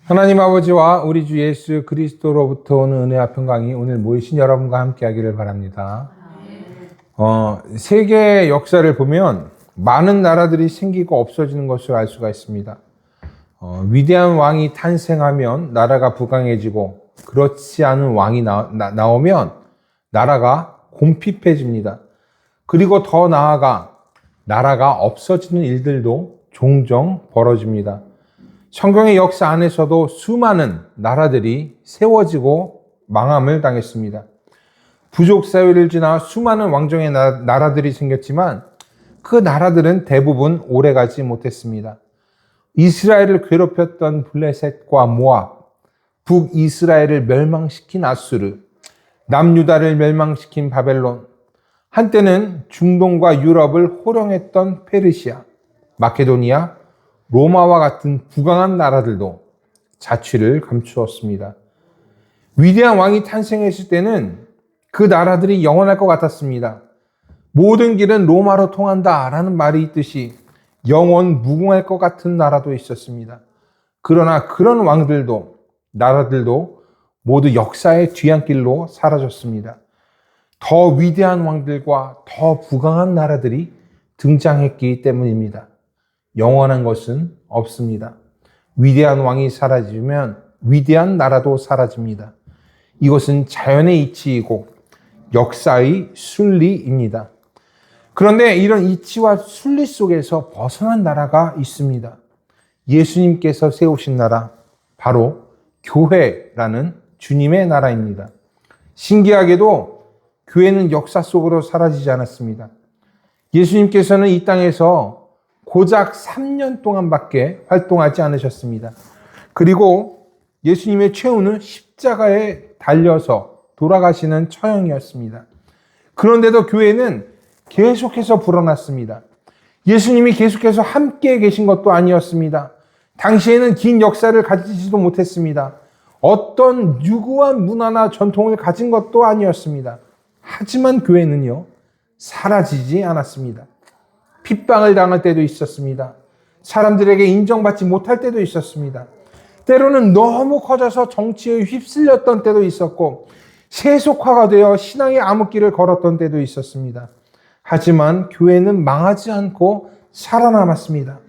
하나님 아버지와 우리 주 예수 그리스도로부터 오는 은혜와 평강이 오늘 모이신 여러분과 함께 하기를 바랍니다. 세계 역사를 보면 많은 나라들이 생기고 없어지는 것을 알 수가 있습니다. 위대한 왕이 탄생하면 나라가 부강해지고 그렇지 않은 왕이 나오면 나라가 곰핍해집니다. 그리고 더 나아가 나라가 없어지는 일들도 종종 벌어집니다. 성경의 역사 안에서도 수많은 나라들이 세워지고 망함을 당했습니다. 부족 사회를 지나 수많은 왕정의 나라들이 생겼지만 그 나라들은 대부분 오래가지 못했습니다. 이스라엘을 괴롭혔던 블레셋과 모압, 북이스라엘을 멸망시킨 아수르, 남유다를 멸망시킨 바벨론, 한때는 중동과 유럽을 호령했던 페르시아, 마케도니아, 로마와 같은 부강한 나라들도 자취를 감추었습니다. 위대한 왕이 탄생했을 때는 그 나라들이 영원할 것 같았습니다. 모든 길은 로마로 통한다라는 말이 있듯이 영원 무궁할 것 같은 나라도 있었습니다. 그러나 그런 왕들도 나라들도 모두 역사의 뒤안길로 사라졌습니다. 더 위대한 왕들과 더 부강한 나라들이 등장했기 때문입니다. 영원한 것은 없습니다. 위대한 왕이 사라지면 위대한 나라도 사라집니다. 이것은 자연의 이치이고 역사의 순리입니다. 그런데 이런 이치와 순리 속에서 벗어난 나라가 있습니다. 예수님께서 세우신 나라, 바로 교회라는 주님의 나라입니다. 신기하게도 교회는 역사 속으로 사라지지 않았습니다. 예수님께서는 이 땅에서 고작 3년 동안밖에 활동하지 않으셨습니다. 그리고 예수님의 최후는 십자가에 달려서 돌아가시는 처형이었습니다. 그런데도 교회는 계속해서 불어났습니다. 예수님이 계속해서 함께 계신 것도 아니었습니다. 당시에는 긴 역사를 가지지도 못했습니다. 어떤 유구한 문화나 전통을 가진 것도 아니었습니다. 하지만 교회는요, 사라지지 않았습니다. 핍박을 당할 때도 있었습니다. 사람들에게 인정받지 못할 때도 있었습니다. 때로는 너무 커져서 정치에 휩쓸렸던 때도 있었고 세속화가 되어 신앙의 암흑길을 걸었던 때도 있었습니다. 하지만 교회는 망하지 않고 살아남았습니다.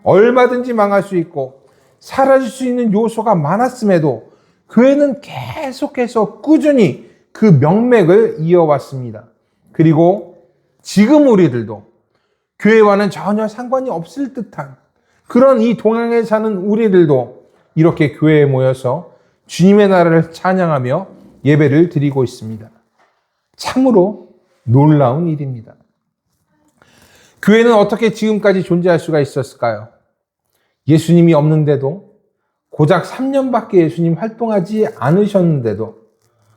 얼마든지 망할 수 있고 사라질 수 있는 요소가 많았음에도 교회는 계속해서 꾸준히 그 명맥을 이어왔습니다. 그리고 지금 우리들도 교회와는 전혀 상관이 없을 듯한 그런 이 동양에 사는 우리들도 이렇게 교회에 모여서 주님의 나라를 찬양하며 예배를 드리고 있습니다. 참으로 놀라운 일입니다. 교회는 어떻게 지금까지 존재할 수가 있었을까요? 예수님이 없는데도 고작 3년밖에 예수님 활동하지 않으셨는데도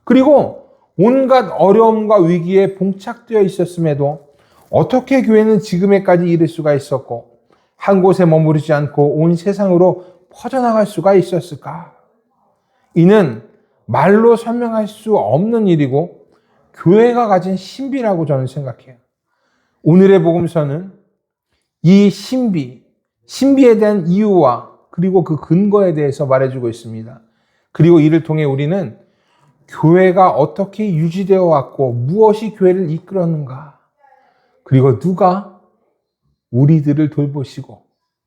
그리고 온갖 어려움과 위기에 봉착되어 있었음에도 어떻게 교회는 지금에까지 이를 수가 있었고 한 곳에 머무르지 않고 온 세상으로 퍼져나갈 수가 있었을까? 이는 말로 설명할 수 없는 일이고 교회가 가진 신비라고 저는 생각해요. 오늘의 복음서는 이 신비에 대한 이유와 그리고 그 근거에 대해서 말해주고 있습니다. 그리고 이를 통해 우리는 교회가 어떻게 유지되어 왔고 무엇이 교회를 이끌었는가, 그리고 누가 우리들을 돌보시고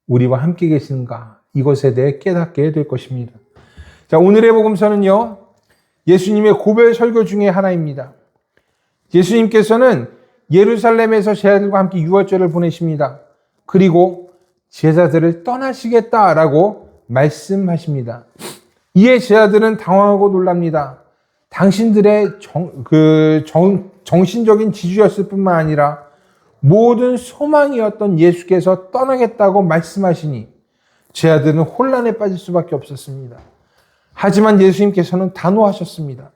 우리와 함께 계시는가, 이것에 대해 깨닫게 될 것입니다. 자, 오늘의 복음서는요, 예수님의 고별 설교 중에 하나입니다. 예수님께서는 예루살렘에서 제자들과 함께 유월절을 보내십니다. 그리고 제자들을 떠나시겠다라고 말씀하십니다. 이에 제자들은 당황하고 놀랍니다. 당신들의 정신적인 지주였을 뿐만 아니라 모든 소망이었던 예수께서 떠나겠다고 말씀하시니 제자들은 혼란에 빠질 수밖에 없었습니다. 하지만 예수님께서는 단호하셨습니다.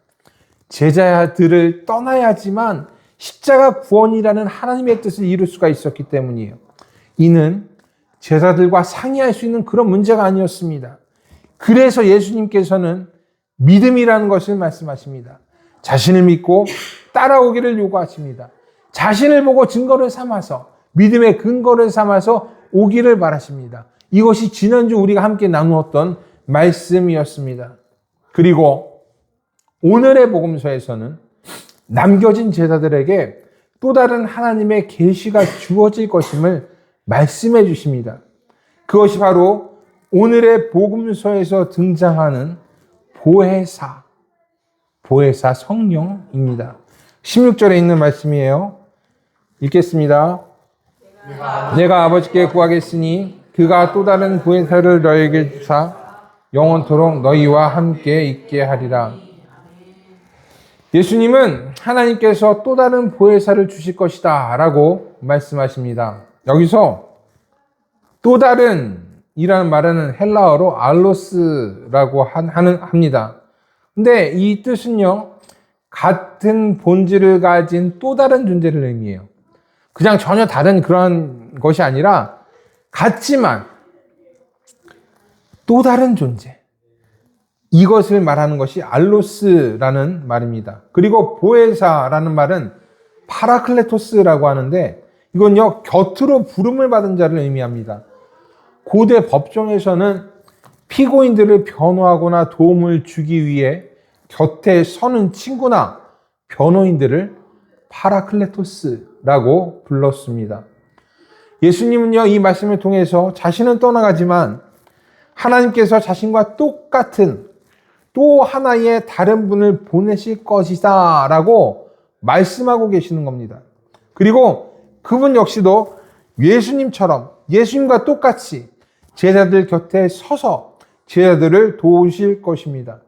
제자들을 떠나야지만 십자가 구원이라는 하나님의 뜻을 이룰 수가 있었기 때문이에요. 이는 제자들과 상의할 수 있는 그런 문제가 아니었습니다. 그래서 예수님께서는 믿음이라는 것을 말씀하십니다. 자신을 믿고 따라오기를 요구하십니다. 자신을 보고 증거를 삼아서, 믿음의 근거를 삼아서 오기를 바라십니다. 이것이 지난주 우리가 함께 나누었던 말씀이었습니다. 그리고 오늘의 복음서에서는 남겨진 제자들에게 또 다른 하나님의 계시가 주어질 것임을 말씀해 주십니다. 그것이 바로 오늘의 복음서에서 등장하는 보혜사 성령입니다. 16절에 있는 말씀이에요. 읽겠습니다. 내가 아버지께 구하겠으니 그가 또 다른 보혜사를 너에게 주사 영원토록 너희와 함께 있게 하리라. 예수님은 하나님께서 또 다른 보혜사를 주실 것이다 라고 말씀하십니다. 여기서 또 다른 이라는 말은 헬라어로 알로스라고 합니다. 근데 이 뜻은요, 같은 본질을 가진 또 다른 존재를 의미해요. 그냥 전혀 다른 그런 것이 아니라 같지만 또 다른 존재. 이것을 말하는 것이 알로스라는 말입니다. 그리고 보혜사라는 말은 파라클레토스라고 하는데 이건요, 곁으로 부름을 받은 자를 의미합니다. 고대 법정에서는 피고인들을 변호하거나 도움을 주기 위해 곁에 서는 친구나 변호인들을 파라클레토스라고 불렀습니다. 예수님은요, 이 말씀을 통해서 자신은 떠나가지만 하나님께서 자신과 똑같은 또 하나의 다른 분을 보내실 것이다 라고 말씀하고 계시는 겁니다. 그리고 그분 역시도 예수님과 똑같이 제자들 곁에 서서 제자들을 도우실 것입니다.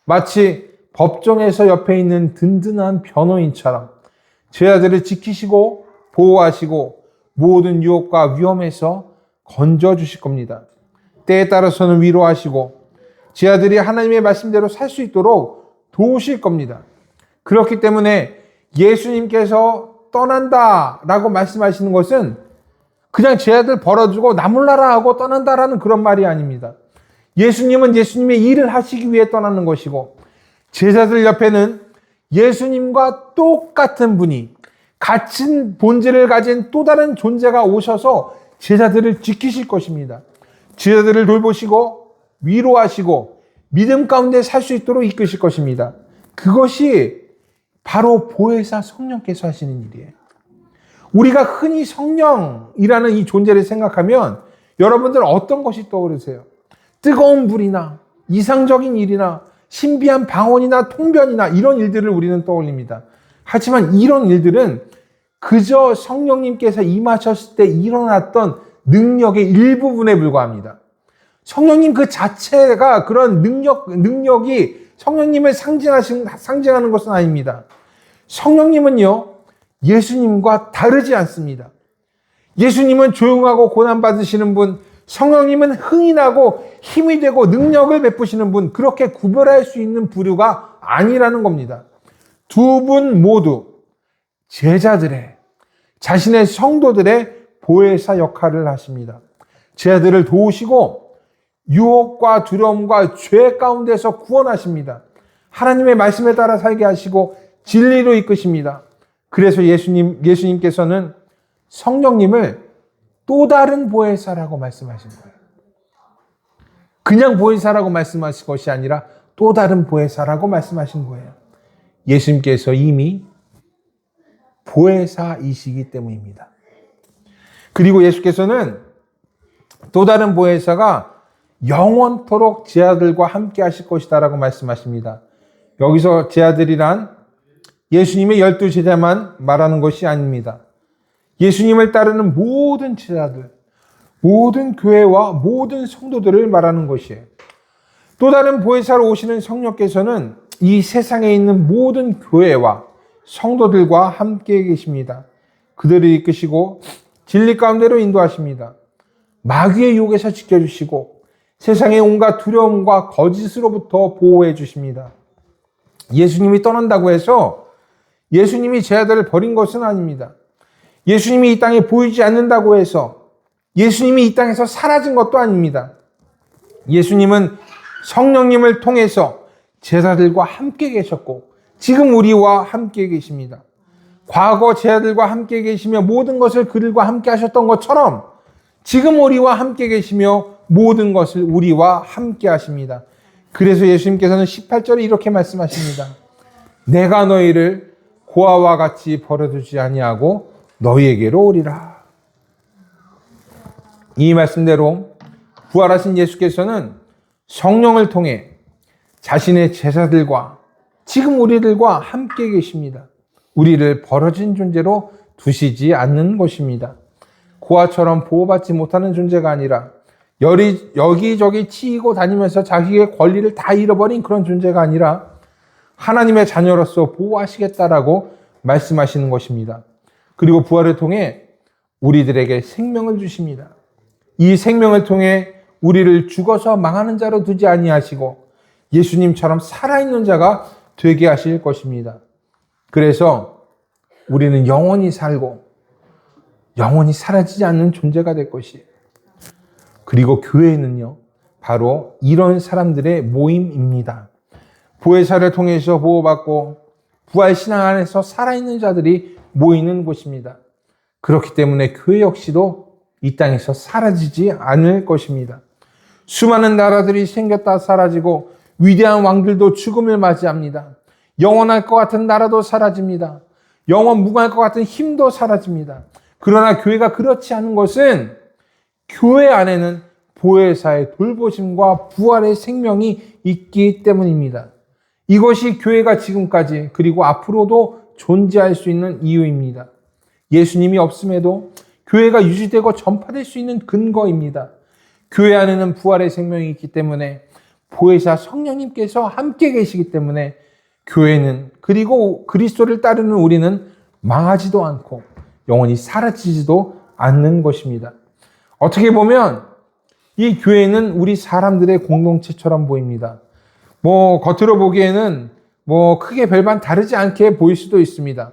마치 법정에서 옆에 있는 든든한 변호인처럼 제자들을 지키시고 보호하시고 모든 유혹과 위험에서 건져주실 겁니다. 때에 따라서는 위로하시고 제자들이 하나님의 말씀대로 살 수 있도록 도우실 겁니다. 그렇기 때문에 예수님께서 떠난다라고 말씀하시는 것은 그냥 제자들 벌어주고 나 몰라라 하고 떠난다라는 그런 말이 아닙니다. 예수님은 예수님의 일을 하시기 위해 떠나는 것이고 제자들 옆에는 예수님과 똑같은 분이 같은 본질을 가진 또 다른 존재가 오셔서 제자들을 지키실 것입니다. 제자들을 돌보시고 위로하시고 믿음 가운데 살 수 있도록 이끄실 것입니다. 그것이 바로 보혜사 성령께서 하시는 일이에요. 우리가 흔히 성령이라는 이 존재를 생각하면 여러분들 어떤 것이 떠오르세요? 뜨거운 불이나 이상적인 일이나 신비한 방언이나 통변이나 이런 일들을 우리는 떠올립니다. 하지만 이런 일들은 그저 성령님께서 임하셨을 때 일어났던 능력의 일부분에 불과합니다. 성령님 그 자체가 그런 능력이 성령님을 상징하는 것은 아닙니다. 성령님은요, 예수님과 다르지 않습니다. 예수님은 조용하고 고난받으시는 분, 성령님은 흥이 나고 힘이 되고 능력을 베푸시는 분, 그렇게 구별할 수 있는 부류가 아니라는 겁니다. 두 분 모두 제자들의, 자신의 성도들의 보혜사 역할을 하십니다. 제자들을 도우시고 유혹과 두려움과 죄 가운데서 구원하십니다. 하나님의 말씀에 따라 살게 하시고 진리로 이끄십니다. 그래서 예수님께서는 성령님을 또 다른 보혜사라고 말씀하신 거예요. 그냥 보혜사라고 말씀하신 것이 아니라 또 다른 보혜사라고 말씀하신 거예요. 예수님께서 이미 보혜사이시기 때문입니다. 그리고 예수께서는 또 다른 보혜사가 영원토록 제자들과 함께 하실 것이다라고 말씀하십니다. 여기서 제자들이란 예수님의 12제자만 말하는 것이 아닙니다. 예수님을 따르는 모든 제자들, 모든 교회와 모든 성도들을 말하는 것이에요. 또 다른 보혜사로 오시는 성령께서는 이 세상에 있는 모든 교회와 성도들과 함께 계십니다. 그들을 이끄시고 진리 가운데로 인도하십니다. 마귀의 유혹에서 지켜주시고 세상의 온갖 두려움과 거짓으로부터 보호해 주십니다. 예수님이 떠난다고 해서 예수님이 제자들을 버린 것은 아닙니다. 예수님이 이 땅에 보이지 않는다고 해서 예수님이 이 땅에서 사라진 것도 아닙니다. 예수님은 성령님을 통해서 제자들과 함께 계셨고 지금 우리와 함께 계십니다. 과거 제자들과 함께 계시며 모든 것을 그들과 함께 하셨던 것처럼 지금 우리와 함께 계시며 모든 것을 우리와 함께 하십니다. 그래서 예수님께서는 18절에 이렇게 말씀하십니다. 내가 너희를 고아와 같이 버려두지 아니하고 너희에게로 오리라. 이 말씀대로 부활하신 예수께서는 성령을 통해 자신의 제자들과 지금 우리들과 함께 계십니다. 우리를 버려진 존재로 두시지 않는 것입니다. 고아처럼 보호받지 못하는 존재가 아니라 여기저기 치이고 다니면서 자기의 권리를 다 잃어버린 그런 존재가 아니라 하나님의 자녀로서 보호하시겠다라고 말씀하시는 것입니다. 그리고 부활을 통해 우리들에게 생명을 주십니다. 이 생명을 통해 우리를 죽어서 망하는 자로 두지 아니하시고 예수님처럼 살아있는 자가 되게 하실 것입니다. 그래서 우리는 영원히 살고 영원히 사라지지 않는 존재가 될 것이에요. 그리고 교회는요, 바로 이런 사람들의 모임입니다. 보혜사를 통해서 보호받고 부활신앙 안에서 살아있는 자들이 모이는 곳입니다. 그렇기 때문에 교회 역시도 이 땅에서 사라지지 않을 것입니다. 수많은 나라들이 생겼다 사라지고 위대한 왕들도 죽음을 맞이합니다. 영원할 것 같은 나라도 사라집니다. 영원 무궁할 것 같은 힘도 사라집니다. 그러나 교회가 그렇지 않은 것은 교회 안에는 보혜사의 돌보심과 부활의 생명이 있기 때문입니다. 이것이 교회가 지금까지 그리고 앞으로도 존재할 수 있는 이유입니다. 예수님이 없음에도 교회가 유지되고 전파될 수 있는 근거입니다. 교회 안에는 부활의 생명이 있기 때문에 보혜사 성령님께서 함께 계시기 때문에 교회는 그리고 그리스도를 따르는 우리는 망하지도 않고 영원히 사라지지도 않는 것입니다. 어떻게 보면 이 교회는 우리 사람들의 공동체처럼 보입니다. 겉으로 보기에는 크게 별반 다르지 않게 보일 수도 있습니다.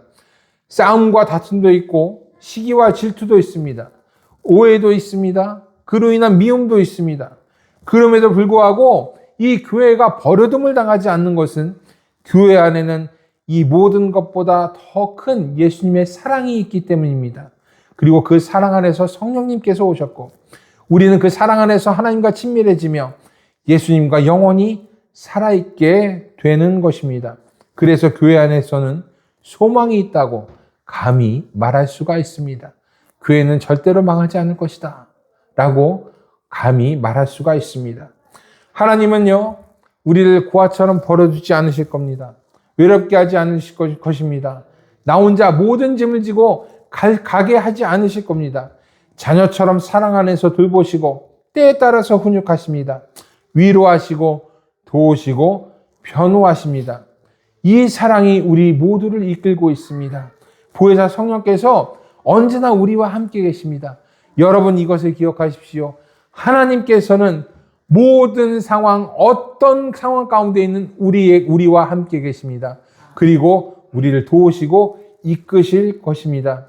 싸움과 다툼도 있고 시기와 질투도 있습니다. 오해도 있습니다. 그로 인한 미움도 있습니다. 그럼에도 불구하고 이 교회가 버려둠을 당하지 않는 것은 교회 안에는 이 모든 것보다 더 큰 예수님의 사랑이 있기 때문입니다. 그리고 그 사랑 안에서 성령님께서 오셨고 우리는 그 사랑 안에서 하나님과 친밀해지며 예수님과 영원히 살아있게 되는 것입니다. 그래서 교회 안에서는 소망이 있다고 감히 말할 수가 있습니다. 교회는 절대로 망하지 않을 것이다 라고 감히 말할 수가 있습니다. 하나님은요, 우리를 고아처럼 버려두지 않으실 겁니다. 외롭게 하지 않으실 것입니다. 나 혼자 모든 짐을 지고 가게 하지 않으실 겁니다. 자녀처럼 사랑 안에서 돌보시고 때에 따라서 훈육하십니다. 위로하시고 도우시고 변호하십니다. 이 사랑이 우리 모두를 이끌고 있습니다. 보혜사 성령께서 언제나 우리와 함께 계십니다. 여러분 이것을 기억하십시오. 하나님께서는 모든 상황, 어떤 상황 가운데 있는 우리와 함께 계십니다. 그리고 우리를 도우시고 이끄실 것입니다.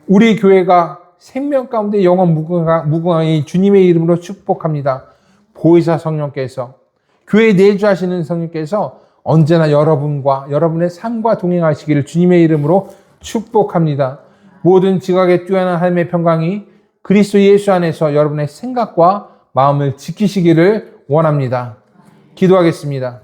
우리 교회가 생명 가운데 영원 무궁하니 주님의 이름으로 축복합니다. 보혜사 성령께서, 교회에 내주하시는 성령께서 언제나 여러분과 여러분의 삶과 동행하시기를 주님의 이름으로 축복합니다. 모든 지각에 뛰어난 하나님의 평강이 그리스도 예수 안에서 여러분의 생각과 마음을 지키시기를 원합니다. 기도하겠습니다.